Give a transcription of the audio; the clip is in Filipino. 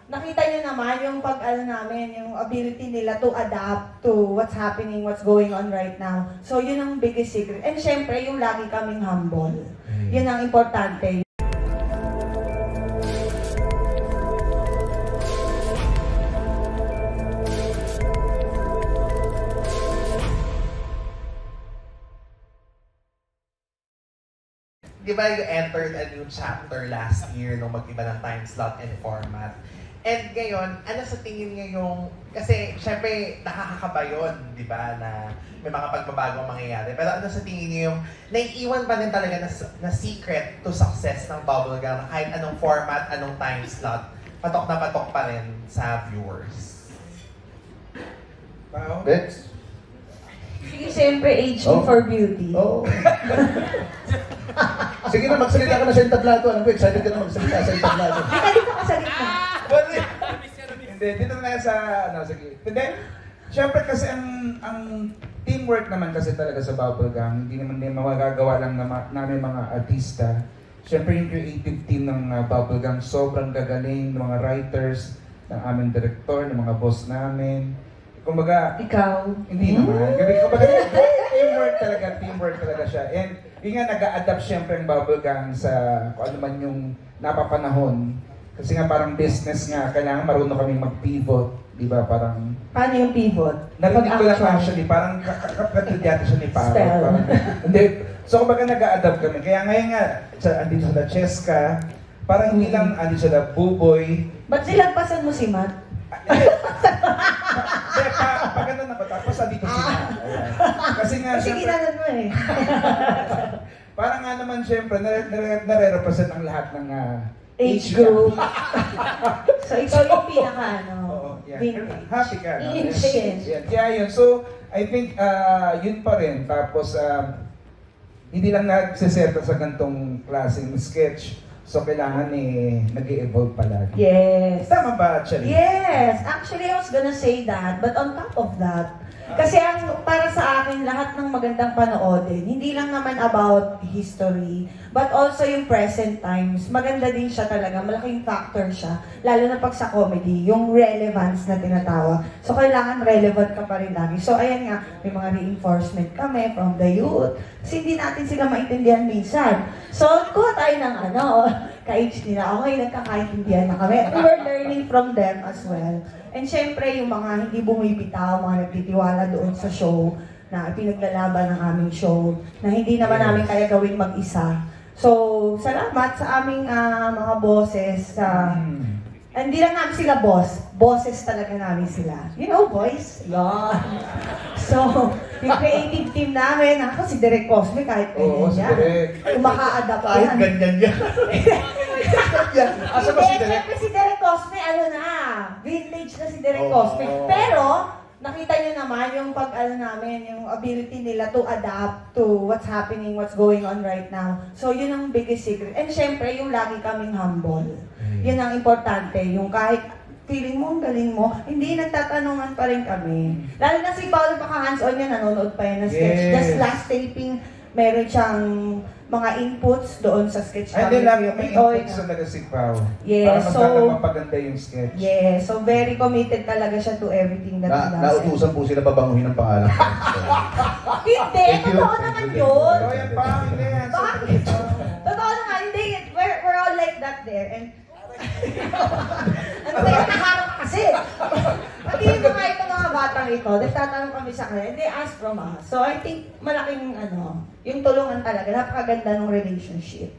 nakita nyo naman yung namin, yung ability nila to adapt to what's happening, what's going on right now. So, yun ang biggest secret. And syempre, yung lagi kaming humble. Yun ang importante. Di ba you entered a new chapter last year nung mag-iba ng time slot and format? And ngayon, ano sa tingin niyo yung, kasi syempre nakakakaba yun, di ba, na may mga pagbabago mangyayari. Pero ano sa tingin niyo yung, naiiwan pa rin talaga na secret to success ng Bubblegum, kahit anong format, anong time slot, patok na patok pa rin sa viewers? Wow. Next. Siyempre, aging for beauty. Oo. Sige na, magsalita ka na sa entablado. Alam ko, excited ka na magsalita sa entablado. Teka, dito ka sa gitna. Hindi, dito na sa, sige. Hindi, syempre kasi ang teamwork naman kasi talaga sa Bubblegum, hindi naman din magagawa lang namin mga artista. Syempre yung creative team ng Bubblegum, sobrang gagaling ng mga writers, ng aming director, ng mga boss namin. Kumbaga, ikaw? Hindi naman. Kumbaga, teamwork talaga siya. And yun nga, nag-a-adapt syempre ang Bubblegum sa kung ano man yung napapanahon. Kasi nga parang business nga, kailangan marunong kaming mag-pivot. Di ba? Parang... Paano yung pivot? Narinig ko lang actually, parang kakapatudyata siya ni Pao. Hindi. So kumbaga nag-a-adapt kami. Kaya ngayon nga, andito sa La Cheska, parang hindi lang andito sa La Buboy. Ba't silagpasan mo si Matt? Paganda na ko, tapos andito sila. Kasi nga, kasi ginanan mo eh. Parang nga naman siyempre, nare-represent ang lahat ng age group. So ikaw yung pinaka, vintage. Happy ka, no? Yes. Yeah, yun. So, I think, yun pa rin. Tapos, hindi lang nagsiserta sa gantong klaseng sketch. So, kailangan nag-i-evolve palagi. Yes. Tama ba, actually? Yes. Actually, I was gonna say that. But on top of that, kasi para sa akin, lahat ng magandang panoodin, hindi lang naman about history, but also yung present times. Maganda din siya talaga. Malaking factor siya. Lalo na pag sa comedy, yung relevance na tinatawag. So, kailangan relevant ka pa rin lagi. So, ayan nga, may mga reinforcement kami from the youth. Kasi hindi natin sila maintindihan minsan. So, kuha tayo ng ka-age nila. Okay, nagkakaintindihan na kami. We were learning from them as well. And syempre, yung mga hindi bumibitaw, mga nagtitiwala doon sa show, na pinaglalaban ng aming show, na hindi naman namin kaya gawin mag-isa. So, salamat sa aming mga bosses. Hindi lang namin sila boss. Bosses talaga namin sila. You know, boys? Yeah. So, yung creative team namin, ako si Derek Cosme, kahit ganyan yan. Kung maka-adapt yan. Kahit ganyan yan. Asa ba si Derek? Siyempre si Derek Cosme, vintage na si Derek Cosme. Pero, nakita nyo naman yung namin, yung ability nila to adapt to what's happening, what's going on right now. So, yun ang biggest secret. And syempre, yung lagi kaming humble. Yun ang importante. Yung kahit feeling mo, ang galing mo, hindi nagtatanungan pa rin kami. Lalo na si Paul, baka hands-on yan, nanonood pa yan ng sketch. Just last taping, meron siyang mga inputs doon sa sketch. Ay, hindi lang, may inputs talaga si Pao. Yes, para mapaganda yung sketch. Yes, so very committed talaga siya to everything that he does. Nautusan po sila babanguhin ng pangalan. Hindi, totoo naman yun. Totoo yan, Pao, hindi yan. Bakit? Totoo naman, hindi. We're all like that there. And ano tayo, nakaharap kasi. Pati yung mga batang ito, nagtatanong kami sa kanila, they ask from us. So I think malaking yung tulungan talaga, napakaganda ng relationship.